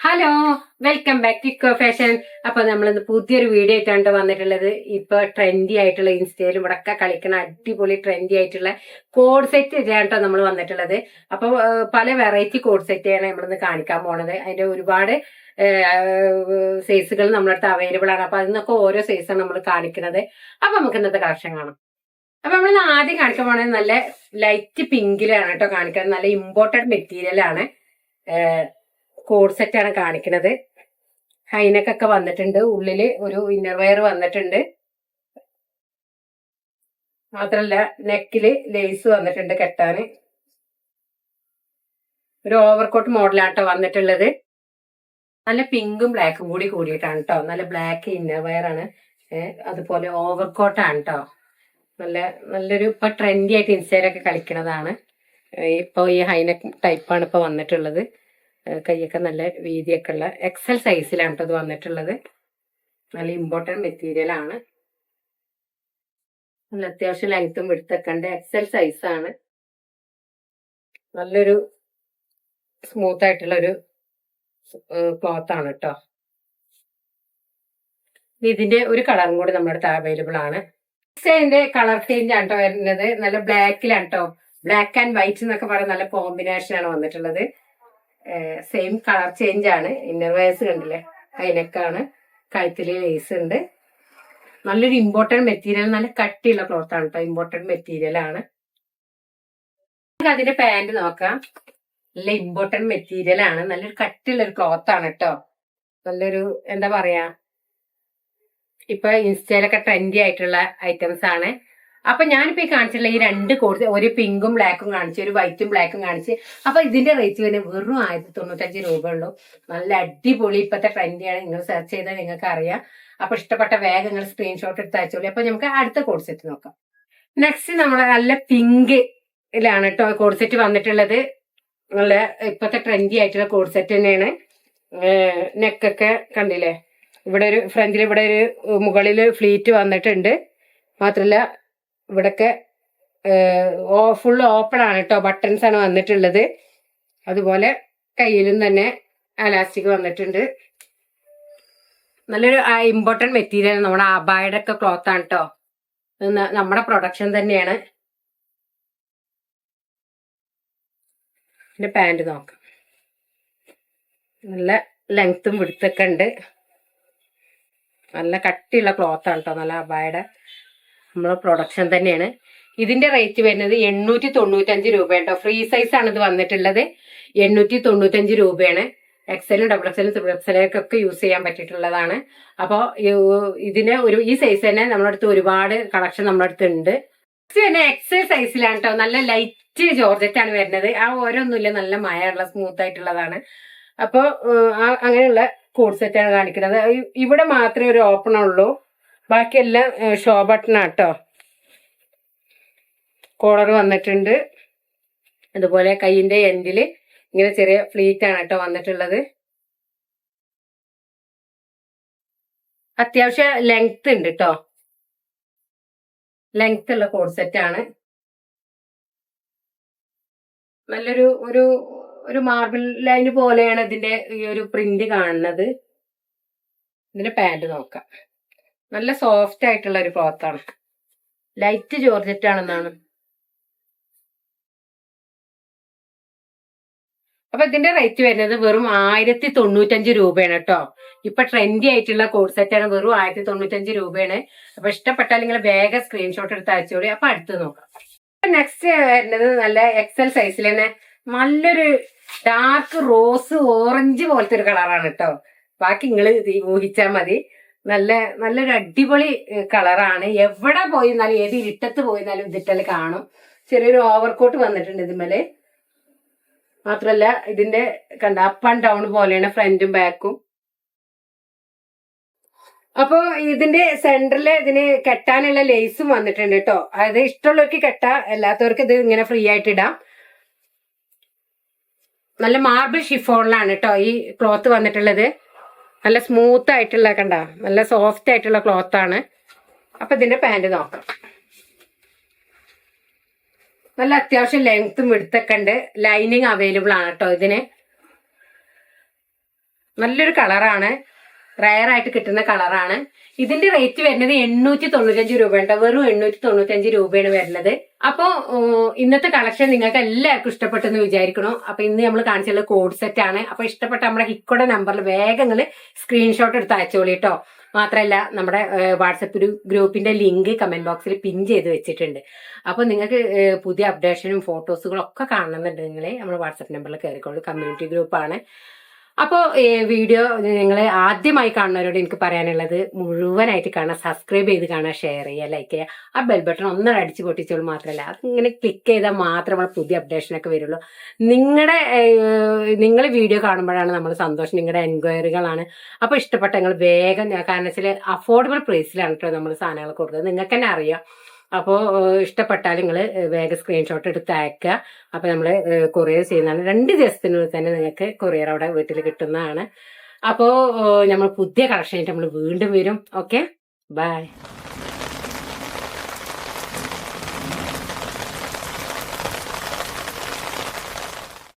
Hello, welcome back Kikko fashion. അപ്പൊ നമ്മളിന്ന് പുതിയൊരു വീഡിയോ ആയിട്ടാണ് വന്നിട്ടുള്ളത്. ഇപ്പൊ ട്രെൻഡി ആയിട്ടുള്ള ഇൻസ്റ്റയിലും ഇവിടൊക്കെ കളിക്കണ അടിപൊളി ട്രെൻഡി ആയിട്ടുള്ള കോഡ് സെറ്റ് കേട്ടോ നമ്മൾ വന്നിട്ടുള്ളത്. അപ്പൊ പല വെറൈറ്റി കോഡ് സെറ്റാണ് നമ്മളിന്ന് കാണിക്കാൻ പോണത്. അതിന്റെ ഒരുപാട് സൈസുകൾ നമ്മുടെ അടുത്ത് അവൈലബിൾ ആണ്. അപ്പൊ അതിന്നൊക്കെ ഓരോ സൈസാണ് നമ്മൾ കാണിക്കുന്നത്. അപ്പൊ നമുക്ക് ഇന്നത്തെ കളക്ഷൻ കാണാം. അപ്പൊ നമ്മൾ ആദ്യം കാണിക്കാൻ പോണത് നല്ല ലൈറ്റ് പിങ്കിലാണ് കേട്ടോ കാണിക്കുന്നത്. നല്ല ഇമ്പോർട്ടഡ് മെറ്റീരിയൽ ആണ്. കോഡ് സെറ്റ് ആണ് കാണിക്കുന്നത്. ഹൈനെക്കൊക്കെ വന്നിട്ടുണ്ട്. ഉള്ളില് ഒരു ഇന്നർ വെയർ വന്നിട്ടുണ്ട്. മാത്രല്ല നെക്കില് ലേസ് വന്നിട്ടുണ്ട് കെട്ടാന്. ഒരു ഓവർകോട്ട് മോഡലാട്ടോ വന്നിട്ടുള്ളത്. നല്ല പിങ്കും ബ്ലാക്കും കൂടി കൂടിയിട്ടാണ് കേട്ടോ. നല്ല ബ്ലാക്ക് ഇന്നർ വെയർ ആണ്. അതുപോലെ ഓവർകോട്ടാണ് കേട്ടോ. നല്ലൊരു ഇപ്പൊ ട്രെൻഡി ആയിട്ട് ഇൻസ്റ്റയിലൊക്കെ കളിക്കുന്നതാണ്. ഇപ്പൊ ഈ ഹൈനെക്ക് ടൈപ്പാണ് ഇപ്പൊ വന്നിട്ടുള്ളത്. കൈയൊക്കെ നല്ല വീതിയൊക്കെ ഉള്ള എക്സൽ സൈസിലാണ് കേട്ടോ ഇത് വന്നിട്ടുള്ളത്. നല്ല ഇമ്പോർട്ടൻറ്റ് മെറ്റീരിയൽ ആണ്. നല്ല അത്യാവശ്യം ലെങ്ത്തും വിടുത്തൊക്കെ ഉണ്ട്. എക്സൽ സൈസാണ്. നല്ലൊരു സ്മൂത്ത് ആയിട്ടുള്ള ഒരു ക്ലോത്ത് ആണ് കേട്ടോ. ഇതിന്റെ ഒരു കളറും കൂടി നമ്മുടെ അടുത്ത് അവൈലബിൾ ആണ്. ഇതിന്റെ കളർ ചേഞ്ച് ആണ് കേട്ടോ വരുന്നത്. നല്ല ബ്ലാക്കിലാണ് കേട്ടോ. ബ്ലാക്ക് ആൻഡ് വൈറ്റ് എന്നൊക്കെ പറയുന്ന നല്ല കോമ്പിനേഷൻ ആണ് വന്നിട്ടുള്ളത്. സെയിം കളർ ചേഞ്ച് ആണ്. ഇന്നർ വെയർസ് കണ്ടില്ലേ, അതിനൊക്കെയാണ്. കഴുത്തില് ലേസ് ഉണ്ട്. നല്ലൊരു ഇമ്പോർട്ടൻറ്റ് മെറ്റീരിയൽ, നല്ല കട്ടിയുള്ള ക്ലോത്ത് ആണ് കേട്ടോ. ഇമ്പോർട്ടൻറ്റ് മെറ്റീരിയൽ ആണ്. അതിന്റെ പാന്റ് നോക്കാം. നല്ല ഇമ്പോർട്ടൻറ്റ് മെറ്റീരിയൽ ആണ്. നല്ലൊരു കട്ടിയുള്ള ഒരു ക്ലോത്ത് ആണ് കേട്ടോ. നല്ലൊരു എന്താ പറയാ, ഇപ്പൊ ഇൻസ്റ്റയിലൊക്കെ ട്രെൻഡി ആയിട്ടുള്ള ഐറ്റംസ് ആണ്. അപ്പൊ ഞാനിപ്പോ ഈ കാണിച്ചിട്ടുള്ള ഈ രണ്ട് കോഴ്സ്, ഒരു പിങ്കും ബ്ലാക്കും കാണിച്ച്, ഒരു വൈറ്റും ബ്ലാക്കും കാണിച്ച്. അപ്പൊ ഇതിന്റെ റേറ്റ് വരുന്നത് വെറും 1095 രൂപ ഉള്ളൂ. നല്ല അടിപൊളി ഇപ്പത്തെ ട്രെൻഡിയാണ്. നിങ്ങൾ സെർച്ച് ചെയ്താൽ നിങ്ങൾക്ക് അറിയാം. അപ്പൊ ഇഷ്ടപ്പെട്ട വേഗം നിങ്ങൾ സ്ക്രീൻഷോട്ട് എടുത്ത് അയച്ചോളൂ. അപ്പൊ നമുക്ക് അടുത്ത കോഡ് സെറ്റ് നോക്കാം. നെക്സ്റ്റ് നമ്മളെ നല്ല പിങ്കിലാണ് കേട്ടോ കോഡ് സെറ്റ് വന്നിട്ടുള്ളത്. നല്ല ഇപ്പത്തെ ട്രെൻഡി ആയിട്ടുള്ള കോഡ് സെറ്റ് തന്നെയാണ്. നെക്കൊക്കെ കണ്ടില്ലേ, ഇവിടെ ഒരു ഫ്രണ്ടിൽ ഇവിടെ ഒരു മുകളിൽ ഫ്ലീറ്റ് വന്നിട്ടുണ്ട്. മാത്രല്ല ഇവിടൊക്കെ ഫുൾ ഓപ്പൺ ആണ് കേട്ടോ. ബട്ടൺസ് ആണ് വന്നിട്ടുള്ളത്. അതുപോലെ കയ്യിലും തന്നെ അലാസ്റ്റിക് വന്നിട്ടുണ്ട്. നല്ലൊരു ഇമ്പോർട്ടൻറ്റ് മെറ്റീരിയൽ, നമ്മുടെ അബായുടെ ഒക്കെ ക്ലോത്ത് ആണ് കേട്ടോ. നമ്മുടെ പ്രൊഡക്ഷൻ തന്നെയാണ്. പിന്നെ പാന്റ് നോക്കാം. നല്ല ലെങ്ത്തും വിടുത്തൊക്കെ ഉണ്ട്. നല്ല കട്ടിയുള്ള ക്ലോത്ത് ആണ് കേട്ടോ. നല്ല അബായുടെ നമ്മളെ പ്രൊഡക്ഷൻ തന്നെയാണ്. ഇതിന്റെ റേറ്റ് വരുന്നത് 895 രൂപ കേട്ടോ. ഫ്രീ സൈസ് ആണ് ഇത് വന്നിട്ടുള്ളത്. 895 രൂപയാണ്. എക്സലും ഡബിൾ എക്സലും ട്രിപ്പിൾ എക്സലൊക്കെ യൂസ് ചെയ്യാൻ പറ്റിയിട്ടുള്ളതാണ്. അപ്പോൾ ഇതിന് ഈ സൈസ് തന്നെ നമ്മുടെ അടുത്ത് ഒരുപാട് കളക്ഷൻ നമ്മുടെ അടുത്ത് ഉണ്ട്. പിന്നെ എക്സൽ സൈസിലാണ് കേട്ടോ. നല്ല ലൈറ്റ് ജോർജറ്റ് ആണ് വരുന്നത്. ആ ഓരോന്നുമില്ല, നല്ല മയമുള്ള സ്മൂത്ത് ആയിട്ടുള്ളതാണ്. അപ്പോൾ അങ്ങനെയുള്ള കോഡ് സെറ്റാണ് കാണിക്കുന്നത്. ഇവിടെ മാത്രമേ ഒരു ഓപ്പൺ ഉള്ളൂ. ബാക്കിയെല്ലാം ഷോ ബട്ടണാട്ടോ. കോളർ വന്നിട്ടുണ്ട്. അതുപോലെ കൈയിന്റെ എൻഡില് ഇങ്ങനെ ചെറിയ ഫ്ലീറ്റ് ആണ് കേട്ടോ വന്നിട്ടുള്ളത്. അത്യാവശ്യം ലെങ്ത് ഉണ്ട് കേട്ടോ. ലെങ്ത് ഉള്ള കോഡ് സെറ്റ് ആണ്. നല്ലൊരു ഒരു മാർബിൾ ലൈൻ പോലെയാണ് ഇതിന്റെ ഈ ഒരു പ്രിന്റ് കാണുന്നത്. ഇതിന്റെ പാന്റ് നോക്കാം. നല്ല സോഫ്റ്റ് ആയിട്ടുള്ള ഒരു ക്ലോത്ത് ആണ്. ലൈറ്റ് ജോർജറ്റ് ആണെന്നാണ്. അപ്പൊ ഇതിന്റെ റേറ്റ് വരുന്നത് വെറും 1095 രൂപയാണ് കേട്ടോ. ഇപ്പൊ ട്രെൻഡി ആയിട്ടുള്ള കോഡ് സെറ്റ് ആണ്. വെറും 1095 രൂപയാണ്. അപ്പൊ ഇഷ്ടപ്പെട്ടാൽ നിങ്ങൾ വേഗം സ്ക്രീൻഷോട്ട് എടുത്ത് അയച്ചോളി. അപ്പൊ അടുത്ത് നോക്കാം. നെക്സ്റ്റ് വരുന്നത് നല്ല എക്സൽ സൈസിൽ തന്നെ നല്ലൊരു ഡാർക്ക് റോസ് ഓറഞ്ച് പോലത്തെ ഒരു കളറാണ് കേട്ടോ. ബാക്കി നിങ്ങൾ ഊഹിച്ചാൽ മതി. നല്ലൊരു അടിപൊളി കളറാണ്. എവിടെ പോയിരുന്നാലും, ഏത് ഇരുട്ടത്ത് പോയിരുന്നാലും ഇതിട്ടല് കാണും. ചെറിയൊരു ഓവർകോട്ട് വന്നിട്ടുണ്ട് ഇതിന്മേല്. മാത്രല്ല ഇതിന്റെ കണ്ട അപ്പ് ആൻഡ് ഡൗൺ പോലെയാണ് ഫ്രണ്ടും ബാക്കും. അപ്പൊ ഇതിന്റെ സെന്ററില് ഇതിന് കെട്ടാനുള്ള ലേസും വന്നിട്ടുണ്ട് കേട്ടോ. അതായത് ഇഷ്ടമുള്ളവർക്ക് കെട്ടാം, അല്ലാത്തവർക്ക് ഇത് ഇങ്ങനെ ഫ്രീ ആയിട്ട് ഇടാം. നല്ല മാർബിൾ ഷിഫോണിലാണ് കേട്ടോ ഈ ക്ലോത്ത് വന്നിട്ടുള്ളത്. നല്ല സ്മൂത്ത് ആയിട്ടുള്ള കണ്ട, നല്ല സോഫ്റ്റ് ആയിട്ടുള്ള ക്ലോത്ത് ആണ്. അപ്പൊ ഇതിന്റെ പാന്റ് നോക്കാം. നല്ല അത്യാവശ്യം ലെങ്ത്തും വിടുത്തൊക്കെ ഉണ്ട്. ലൈനിങ് അവൈലബിൾ ആണ് കേട്ടോ ഇതിന്. നല്ലൊരു കളറാണ്, റയർ ആയിട്ട് കിട്ടുന്ന കളറാണ്. ഇതിന്റെ റേറ്റ് വരുന്നത് 895 രൂപയുണ്ട്. വെറും 895 രൂപയാണ് വരുന്നത്. അപ്പോ ഇന്നത്തെ കളക്ഷൻ നിങ്ങൾക്ക് എല്ലാവർക്കും ഇഷ്ടപ്പെട്ടെന്ന് വിചാരിക്കണു. അപ്പൊ ഇന്ന് നമ്മൾ കാണിച്ചുള്ള കോഡ് സെറ്റ് ആണ്. അപ്പൊ ഇഷ്ടപ്പെട്ട നമ്മുടെ ഹിക്കോടെ നമ്പറിൽ വേഗങ്ങൾ സ്ക്രീൻഷോട്ട് എടുത്ത് അയച്ചോളി കേട്ടോ. മാത്രമല്ല നമ്മുടെ വാട്സപ്പ് ഗ്രൂപ്പിന്റെ ലിങ്ക് കമന്റ് ബോക്സിൽ പിൻ ചെയ്ത് വെച്ചിട്ടുണ്ട്. അപ്പൊ നിങ്ങൾക്ക് പുതിയ അപ്ഡേഷനും ഫോട്ടോസുകളും ഒക്കെ കാണണമെന്നുണ്ടെങ്കിൽ നമ്മുടെ വാട്സപ്പ് നമ്പറിൽ കയറിക്കോളൂ. കമ്മ്യൂണിറ്റി ഗ്രൂപ്പാണ്. അപ്പോൾ വീഡിയോ നിങ്ങൾ ആദ്യമായി കാണുന്നവരോട് എനിക്ക് പറയാനുള്ളത് മുഴുവനായിട്ട് കാണാം, സബ്സ്ക്രൈബ് ചെയ്ത് കാണാം, ഷെയർ ചെയ്യുക, ലൈക്ക് ചെയ്യുക. ആ ബെൽ ബട്ടൺ ഒന്നും അടിച്ചു പൊട്ടിച്ചോളൂ. മാത്രമല്ല അതിങ്ങനെ ക്ലിക്ക് ചെയ്താൽ മാത്രമേ പുതിയ അപ്ഡേഷനൊക്കെ വരുള്ളൂ. നിങ്ങൾ വീഡിയോ കാണുമ്പോഴാണ് നമ്മൾ സന്തോഷം, നിങ്ങളുടെ എൻക്വയറികളാണ്. അപ്പോൾ ഇഷ്ടപ്പെട്ട നിങ്ങൾ വേഗം, കാരണം വെച്ചാൽ അഫോർഡബിൾ പ്രൈസിലാണ് കേട്ടോ നമ്മൾ സാധനങ്ങൾ കൊടുക്കുന്നത്, നിങ്ങൾക്ക് തന്നെ അറിയാം. അപ്പോൾ ഇഷ്ടപ്പെട്ടാൽ നിങ്ങൾ വേഗം സ്ക്രീൻഷോട്ട് എടുത്ത് അയക്കുക. അപ്പോൾ നമ്മൾ കൊറിയർ ചെയ്യുന്നതാണ്. 2 ദിവസത്തിനുള്ളിൽ തന്നെ നിങ്ങൾക്ക് കൊറിയർ അവിടെ വീട്ടിൽ കിട്ടുന്നതാണ്. അപ്പോൾ നമ്മൾ പുതിയ കളക്ഷൻ ആയിട്ട് നമ്മൾ വീണ്ടും വരും. Okay, by.